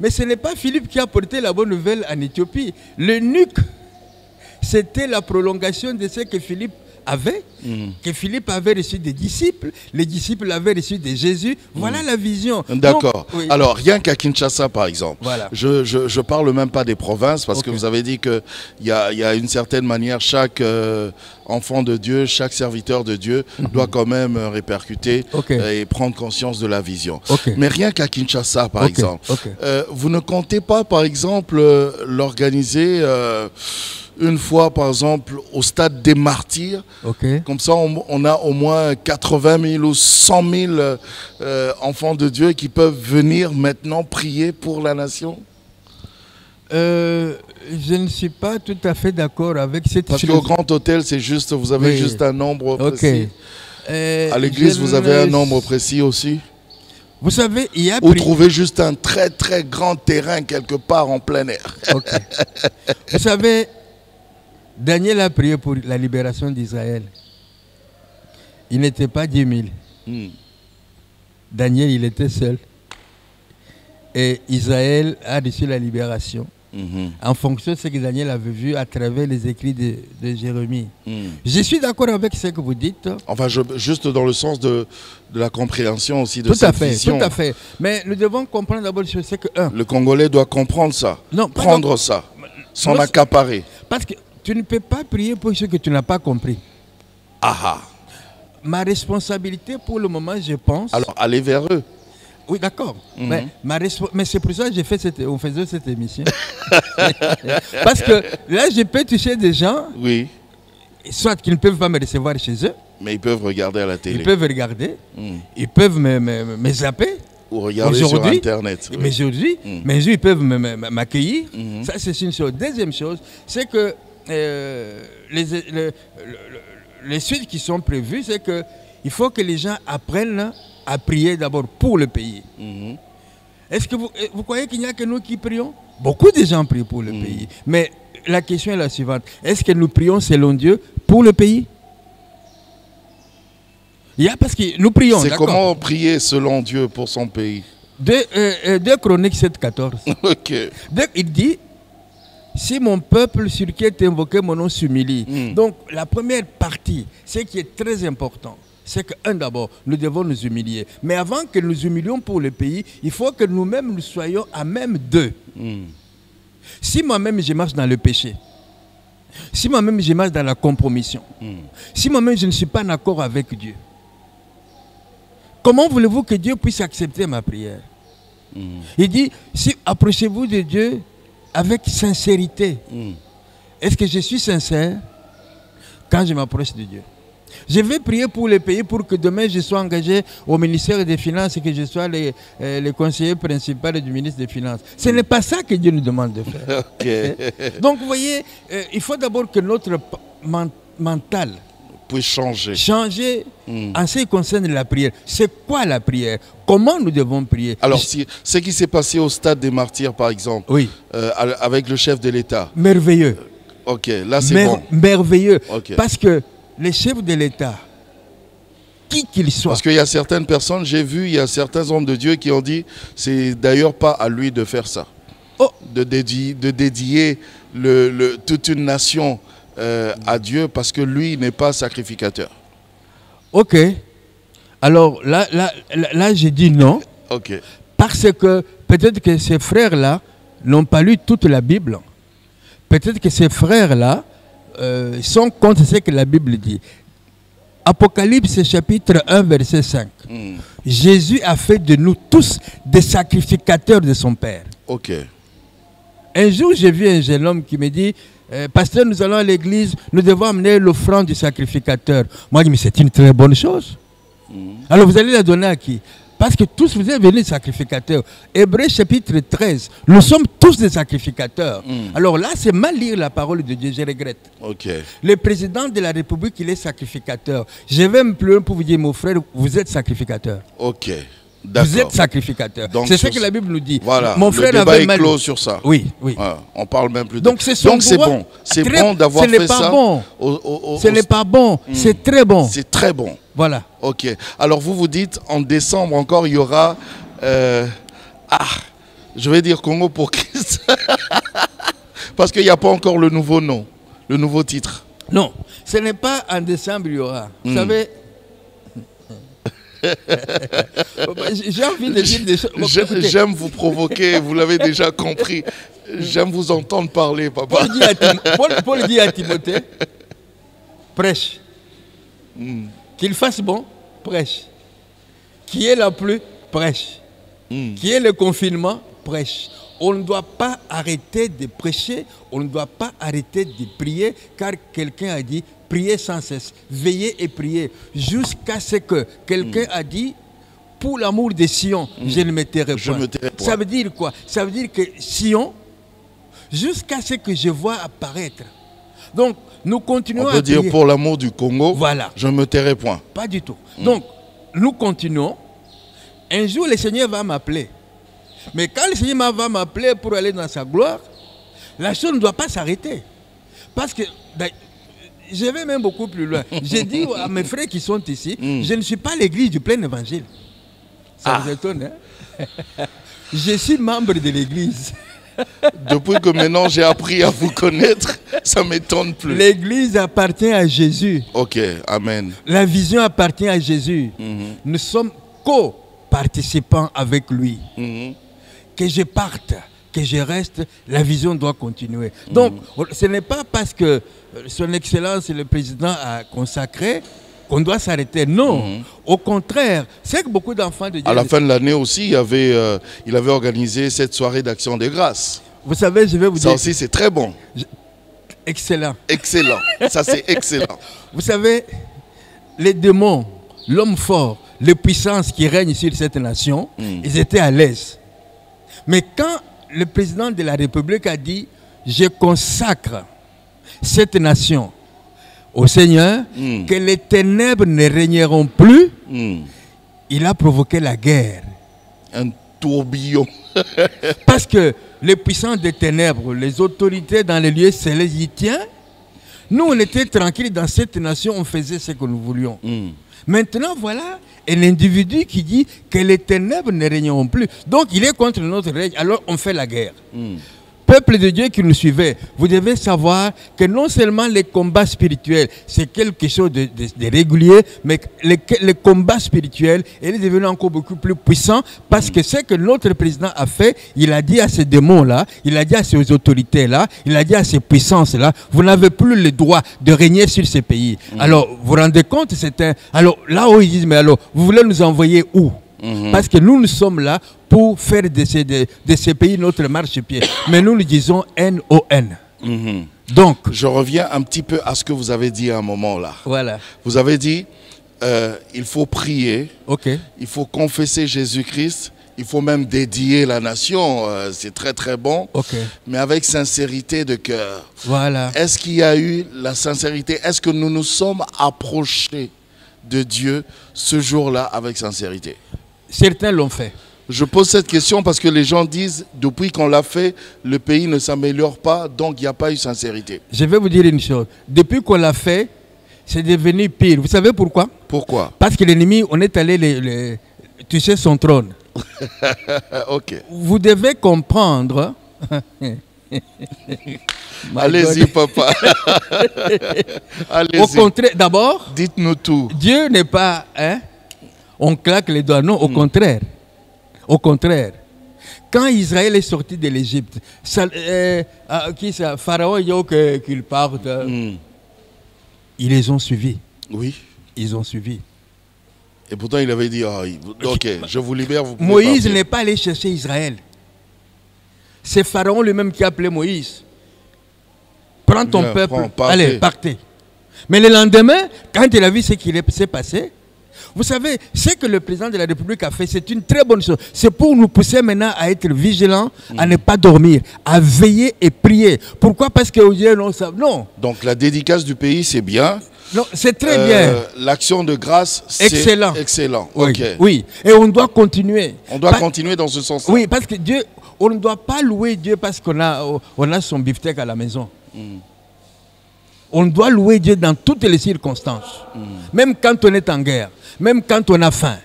Mais ce n'est pas Philippe qui a porté la bonne nouvelle en Éthiopie. L'eunuque, c'était la prolongation de ce que Philippe avait, que Philippe avait reçu des disciples, les disciples avaient reçu de Jésus. Voilà la vision. D'accord. Oui. Alors, rien qu'à Kinshasa, par exemple, voilà. Je parle même pas des provinces, parce que vous avez dit qu'il y a une certaine manière, chaque enfant de Dieu, chaque serviteur de Dieu doit quand même répercuter et prendre conscience de la vision. Mais rien qu'à Kinshasa, par exemple, vous ne comptez pas, par exemple, l'organiser... une fois, par exemple, au stade des Martyrs. Comme ça, on a au moins 80 000 ou 100 000 enfants de Dieu qui peuvent venir maintenant prier pour la nation. Je ne suis pas tout à fait d'accord avec cette Parce qu'au Grand Hôtel, c'est juste, vous avez juste un nombre précis. À l'église, vous avez un nombre précis aussi. Vous savez, il y a... Ou trouvez juste un très très grand terrain quelque part en plein air. Vous savez... Daniel a prié pour la libération d'Israël. Il n'était pas 10 000. Daniel, il était seul. Et Israël a reçu la libération. En fonction de ce que Daniel avait vu à travers les écrits de Jérémie. Je suis d'accord avec ce que vous dites. Enfin, juste dans le sens de la compréhension aussi de cette vision. Tout à fait. Mais nous devons comprendre d'abord ce que... Le Congolais doit comprendre ça, prendre ça, s'en accaparer. Parce que tu ne peux pas prier pour ce que tu n'as pas compris. Ah. Ma responsabilité pour le moment, je pense... Alors, aller vers eux. Oui, d'accord. Mais c'est pour ça que on faisait cette émission. Parce que là, je peux toucher des gens, soit qu'ils ne peuvent pas me recevoir chez eux. Mais ils peuvent regarder à la télé. Ils peuvent regarder. Ils peuvent me zapper. Ou regarder sur Internet. Mais aujourd'hui, ils peuvent m'accueillir. Ça, c'est une chose. Deuxième chose, c'est que les suites qui sont prévues, c'est qu'il faut que les gens apprennent à prier d'abord pour le pays. Est-ce que vous croyez qu'il n'y a que nous qui prions? Beaucoup de gens prient pour le pays. Mais la question est la suivante. Est-ce que nous prions selon Dieu pour le pays? Parce que nous prions. C'est comment prier selon Dieu pour son pays? 2 Chroniques 7,14. Ok. Il dit, si mon peuple sur qui est invoqué mon nom s'humilie. Donc la première partie, ce qui est très important, c'est que, d'abord, nous devons nous humilier. Mais avant que nous humilions pour le pays, il faut que nous-mêmes nous soyons à même d'eux. Si moi-même je marche dans le péché, si moi-même je marche dans la compromission, si moi-même je ne suis pas en accord avec Dieu, comment voulez-vous que Dieu puisse accepter ma prière? Il dit, si approchez-vous de Dieu avec sincérité. Est-ce que je suis sincère quand je m'approche de Dieu? Je vais prier pour le pays pour que demain je sois engagé au ministère des Finances et que je sois le conseiller principal du ministre des Finances. Ce n'est pas ça que Dieu nous demande de faire. Donc vous voyez, il faut d'abord que notre mental puisse changer. En ce qui concerne la prière. C'est quoi la prière? Comment nous devons prier? Alors, ce qui s'est passé au stade des martyrs, par exemple, avec le chef de l'État. Merveilleux. Ok, là c'est bon. Merveilleux. Parce que les chefs de l'État, qui qu'ils soient... Parce qu'il y a certaines personnes, j'ai vu, il y a certains hommes de Dieu qui ont dit, c'est d'ailleurs pas à lui de faire ça. De dédier toute une nation à Dieu parce que lui n'est pas sacrificateur. Ok. Alors là j'ai dit non. Parce que peut-être que ces frères-là n'ont pas lu toute la Bible. Peut-être que ces frères-là sont contre ce que la Bible dit. Apocalypse chapitre 1 verset 5. Jésus a fait de nous tous des sacrificateurs de son Père. Un jour j'ai vu un jeune homme qui me dit, pasteur, nous allons à l'église, nous devons amener l'offrande du sacrificateur. Moi je dis, mais c'est une très bonne chose. Alors vous allez la donner à qui? Parce que tous vous êtes venus sacrificateurs. Hébreux chapitre 13, nous sommes tous des sacrificateurs. Alors là, c'est mal lire la parole de Dieu, je regrette. Le président de la République, il est sacrificateur. Je vais me pleurer pour vous dire, mon frère, vous êtes sacrificateur. Vous êtes sacrificateur. C'est ce que la Bible nous dit. Voilà, mon frère le débat avait est clos sur ça. Oui. On parle même plus de... Donc c'est bon. C'est bon d'avoir fait ça. Ce n'est pas bon. C'est très bon. C'est très bon. Voilà. Alors vous dites, en décembre encore, il y aura... je vais dire Congo pour Christ. Parce qu'il n'y a pas encore le nouveau nom, le nouveau titre. Non, ce n'est pas en décembre il y aura. Vous savez... J'ai envie de dire des choses. J'aime vous provoquer, vous l'avez déjà compris. J'aime vous entendre parler, papa. Paul dit à Timothée, prêche. Qu'il fasse bon, prêche. Qui est la pluie, prêche. Qui est le confinement, prêche. On ne doit pas arrêter de prêcher, on ne doit pas arrêter de prier, car quelqu'un a dit, priez sans cesse, veillez et priez, jusqu'à ce que quelqu'un a dit, pour l'amour de Sion, je ne me tairai point. Ça veut dire quoi? Ça veut dire que Sion, jusqu'à ce que je vois apparaître. Donc, nous continuons à prier. On peut dire pour l'amour du Congo, je ne me tairai point. Pas du tout. Donc, nous continuons. Un jour, le Seigneur va m'appeler. Mais quand le Seigneur va m'appeler pour aller dans sa gloire, la chose ne doit pas s'arrêter. Parce que, je vais même beaucoup plus loin. J'ai dit à mes frères qui sont ici, je ne suis pas l'église du plein évangile. Ça vous étonne, hein? Je suis membre de l'église. Depuis que maintenant j'ai appris à vous connaître, ça ne m'étonne plus. L'église appartient à Jésus. Ok, amen. La vision appartient à Jésus. Nous sommes co-participants avec lui. Que je parte, que je reste, la vision doit continuer. Donc, ce n'est pas parce que son Excellence le Président a consacré qu'on doit s'arrêter. Non, au contraire, c'est que beaucoup d'enfants de Dieu... À la fin de l'année aussi, il avait organisé cette soirée d'action de grâce. Vous savez, je vais vous dire... Ça aussi, c'est très bon. Excellent. Excellent. Ça, c'est excellent. Vous savez, les démons, l'homme fort, les puissances qui règnent sur cette nation, ils étaient à l'aise. Mais quand le président de la République a dit « Je consacre cette nation au Seigneur, que les ténèbres ne régneront plus », il a provoqué la guerre. Un tourbillon. Parce que les puissants des ténèbres, les autorités dans les lieux célestes, y tiennent. Nous, on était tranquilles dans cette nation, on faisait ce que nous voulions. Maintenant, voilà un individu qui dit que les ténèbres ne régneront plus. Donc, il est contre notre règne, alors on fait la guerre. Peuple de Dieu qui nous suivait, vous devez savoir que non seulement les combats spirituels, c'est quelque chose de régulier, mais les combats spirituels, il est devenu encore beaucoup plus puissant parce que ce que notre président a fait, il a dit à ces démons-là, il a dit à ces autorités-là, il a dit à ces puissances-là, vous n'avez plus le droit de régner sur ces pays. Alors, vous vous rendez compte, alors là où ils disent, mais alors, vous voulez nous envoyer où? Parce que nous sommes là pour faire de ces pays notre marchepied. Mais nous disons N-O-N. Donc, je reviens un petit peu à ce que vous avez dit à un moment là. Voilà. Vous avez dit, il faut prier, il faut confesser Jésus-Christ, il faut même dédier la nation, c'est très très bon, mais avec sincérité de cœur. Voilà. Est-ce qu'il y a eu la sincérité? Est-ce que nous nous sommes approchés de Dieu ce jour-là avec sincérité? Certains l'ont fait. Je pose cette question parce que les gens disent, depuis qu'on l'a fait, le pays ne s'améliore pas, donc il n'y a pas eu sincérité. Je vais vous dire une chose. Depuis qu'on l'a fait, c'est devenu pire. Vous savez pourquoi? Pourquoi? Parce que l'ennemi, on est allé toucher son trône. Ok. Vous devez comprendre... Allez-y, papa. Allez-y. Au contraire, d'abord... Dites-nous tout. Dieu n'est pas... on claque les doigts. Non, au contraire. Au contraire. Quand Israël est sorti de l'Égypte, Pharaon dit qu'ils partent. Ils les ont suivis. Oui. Ils ont suivi. Et pourtant, il avait dit, ok, je vous libère, vous pouvez Moïse partir. n'est pas allé chercher Israël. C'est Pharaon lui-même qui a appelé Moïse. Prends ton peuple, allez, partez. Mais le lendemain, quand il a vu ce qui s'est passé, vous savez, ce que le président de la République a fait, c'est une très bonne chose. C'est pour nous pousser maintenant à être vigilants, à ne pas dormir, à veiller et prier. Pourquoi? Parce que non. Donc la dédicace du pays, c'est bien. Non, c'est très bien. L'action de grâce, c'est excellent. Oui, Okay. Oui, et on doit continuer. On doit continuer dans ce sens-là. Oui, parce que Dieu, on ne doit pas louer Dieu parce qu'on a son beefsteak à la maison. On doit louer Dieu dans toutes les circonstances. Même quand on est en guerre, même quand on a faim.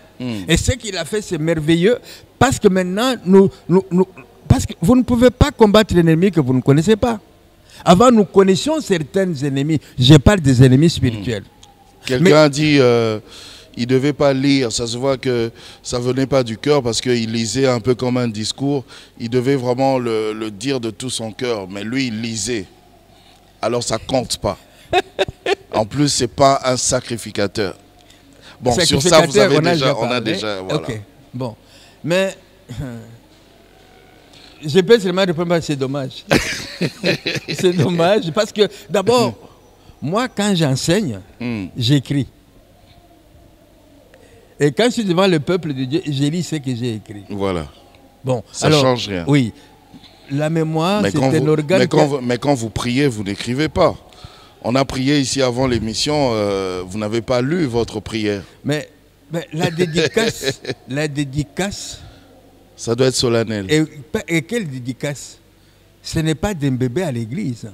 Et ce qu'il a fait, c'est merveilleux parce que maintenant, parce que vous ne pouvez pas combattre l'ennemi que vous ne connaissez pas. Avant, nous connaissions certains ennemis. Je parle des ennemis spirituels. Quelqu'un a dit il ne devait pas lire. Ça se voit que ça ne venait pas du cœur parce qu'il lisait un peu comme un discours. Il devait vraiment le dire de tout son cœur. Mais lui, il lisait. Alors ça ne compte pas. En plus, ce n'est pas un sacrificateur. Bon, sur ça, vous avez on a déjà voilà. Ok, bon. Mais je peux seulement répondre, c'est dommage. C'est dommage parce que d'abord, moi, quand j'enseigne, j'écris. Et quand je suis devant le peuple de Dieu, je lis ce que j'ai écrit. Voilà. Bon, ça ne change rien. Oui. La mémoire, c'est un organe... Mais quand vous priez, vous n'écrivez pas. On a prié ici avant l'émission, vous n'avez pas lu votre prière. Mais la dédicace, la dédicace... Ça doit être solennel. Et quelle dédicace? Ce n'est pas d'un bébé à l'église.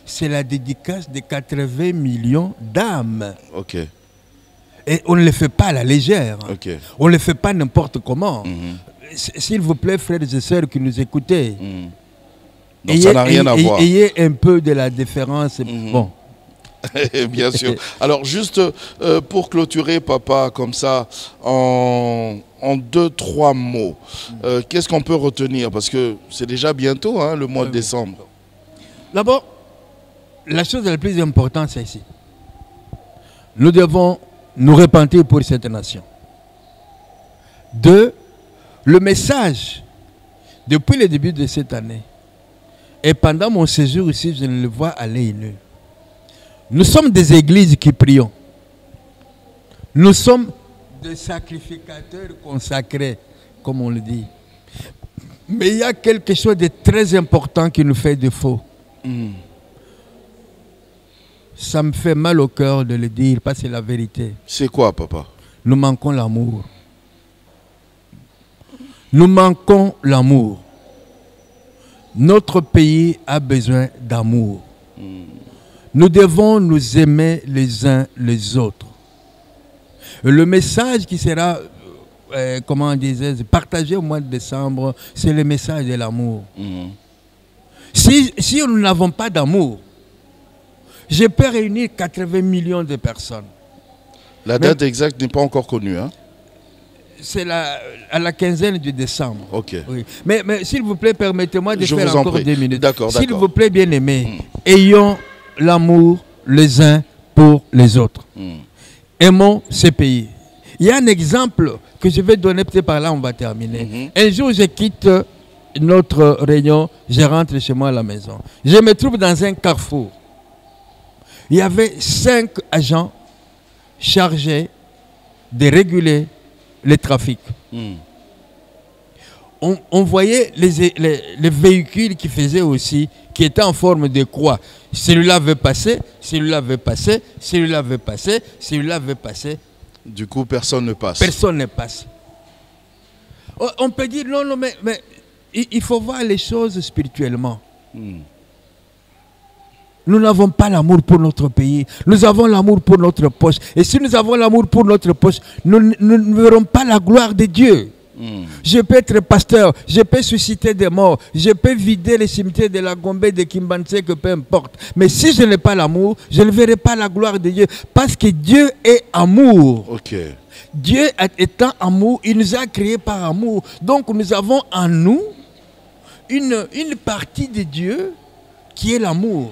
C'est la dédicace de 80 millions d'âmes. Ok. Et on ne le fait pas à la légère. Okay. On ne le fait pas n'importe comment. S'il vous plaît, frères et sœurs qui nous écoutez, donc ça n'a rien à voir. Ayez un peu de la déférence. Bon. Bien sûr. Alors juste pour clôturer, papa, comme ça, en 2-3 mots, qu'est-ce qu'on peut retenir? Parce que c'est déjà bientôt, hein, le mois de décembre. D'abord, la chose la plus importante, c'est ici. Nous devons nous repentir pour cette nation. 2, le message, depuis le début de cette année, et pendant mon séjour ici, je ne le vois à l'œil nu. Nous sommes des églises qui prions. Nous sommes des sacrificateurs consacrés, comme on le dit. Mais il y a quelque chose de très important qui nous fait défaut. Ça me fait mal au cœur de le dire, parce que c'est la vérité. C'est quoi, papa? Nous manquons l'amour. Nous manquons l'amour. Notre pays a besoin d'amour. Nous devons nous aimer les uns les autres. Le message qui sera, comment on disait, partagé au mois de décembre, c'est le message de l'amour. Si nous n'avons pas d'amour, je peux réunir 80 millions de personnes. La date exacte n'est pas encore connue, hein? C'est à la quinzaine du décembre. Ok. Oui. Mais s'il vous plaît, permettez-moi de faire encore 2 minutes. D'accord. S'il vous plaît, bien-aimés, ayons l'amour les uns pour les autres. Aimons ce pays. Il y a un exemple que je vais donner, peut-être par là on va terminer. Un jour, je quitte notre réunion, je rentre chez moi à la maison. Je me trouve dans un carrefour. Il y avait 5 agents chargés de réguler le trafic. On voyait les véhicules qui faisaient aussi, qui étaient en forme de croix. Celui-là veut passer, celui-là veut passer, celui-là veut passer, celui-là veut passer. Du coup, personne ne passe. Personne ne passe. On peut dire, non, mais il faut voir les choses spirituellement. Nous n'avons pas l'amour pour notre pays. Nous avons l'amour pour notre poche. Et si nous avons l'amour pour notre poche, nous ne verrons pas la gloire de Dieu. Je peux être pasteur, je peux susciter des morts, je peux vider les cimetières de la Gombe, de Kimbanse, que peu importe. Mais si je n'ai pas l'amour, je ne verrai pas la gloire de Dieu. Parce que Dieu est amour. Dieu étant amour, il nous a créés par amour. Donc nous avons en nous une partie de Dieu qui est l'amour.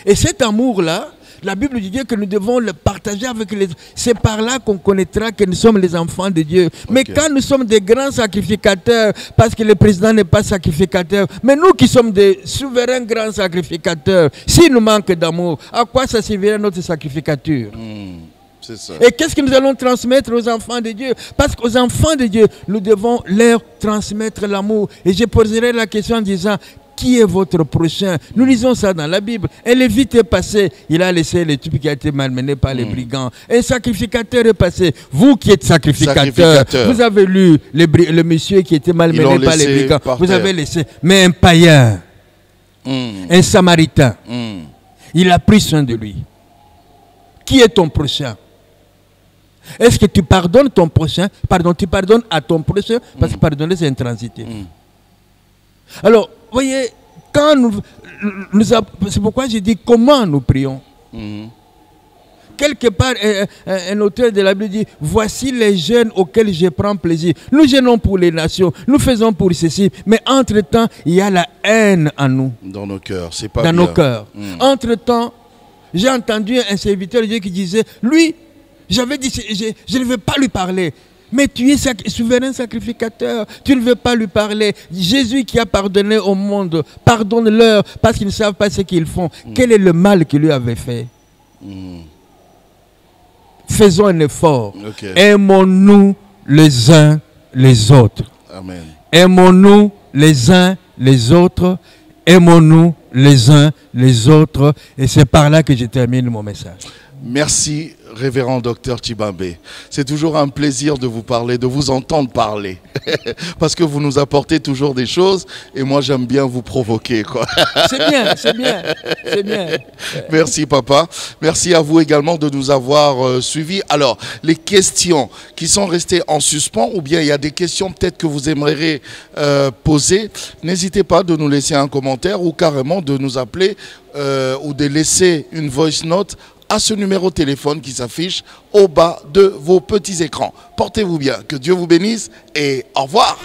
Et cet amour-là, la Bible dit que nous devons le partager avec les autres. C'est par là qu'on connaîtra que nous sommes les enfants de Dieu. Mais quand nous sommes des grands sacrificateurs, parce que le président n'est pas sacrificateur, mais nous qui sommes des souverains grands sacrificateurs, s'il nous manque d'amour, à quoi ça servirait notre sacrificature? C'est ça. Et qu'est-ce que nous allons transmettre aux enfants de Dieu? Parce qu'aux enfants de Dieu, nous devons leur transmettre l'amour. Et je poserai la question en disant, qui est votre prochain? Nous lisons ça dans la Bible. Un lévite est passé, il a laissé le type qui a été malmené par les brigands. Un sacrificateur est passé. Vous qui êtes sacrificateur, vous avez lu le monsieur qui était malmené par les brigands. Vous avez laissé. Mais un païen, un samaritain, il a pris soin de lui. Qui est ton prochain? Est-ce que tu pardonnes ton prochain? Pardon, tu pardonnes à ton prochain? Parce que pardonner, c'est intransitif. Alors, vous voyez, quand c'est pourquoi j'ai dit comment nous prions. Quelque part, un auteur de la Bible dit, voici les jeûnes auxquels je prends plaisir. Nous jeûnons pour les nations, nous faisons pour ceci, mais entre-temps, il y a la haine en nous. Dans nos cœurs, c'est pas dans bien. Nos cœurs. Entre-temps, j'ai entendu un serviteur de Dieu qui disait, lui, j'avais dit, je ne veux pas lui parler. Mais tu es souverain sacrificateur, tu ne veux pas lui parler. Jésus qui a pardonné au monde, pardonne-leur parce qu'ils ne savent pas ce qu'ils font. Quel est le mal qu'il lui avait fait? Faisons un effort. Aimons-nous les uns les autres. Amen. Aimons-nous les uns les autres. Aimons-nous les uns les autres. Et c'est par là que je termine mon message. Merci, révérend docteur Tshibambe. C'est toujours un plaisir de vous parler, de vous entendre parler. Parce que vous nous apportez toujours des choses et moi j'aime bien vous provoquer, quoi. C'est bien, c'est bien, c'est bien. Merci papa. Merci à vous également de nous avoir suivis. Alors, les questions qui sont restées en suspens ou bien il y a des questions peut-être que vous aimeriez poser, n'hésitez pas de nous laisser un commentaire ou carrément de nous appeler ou de laisser une voice note à ce numéro de téléphone qui s'affiche au bas de vos petits écrans. Portez-vous bien, que Dieu vous bénisse et au revoir.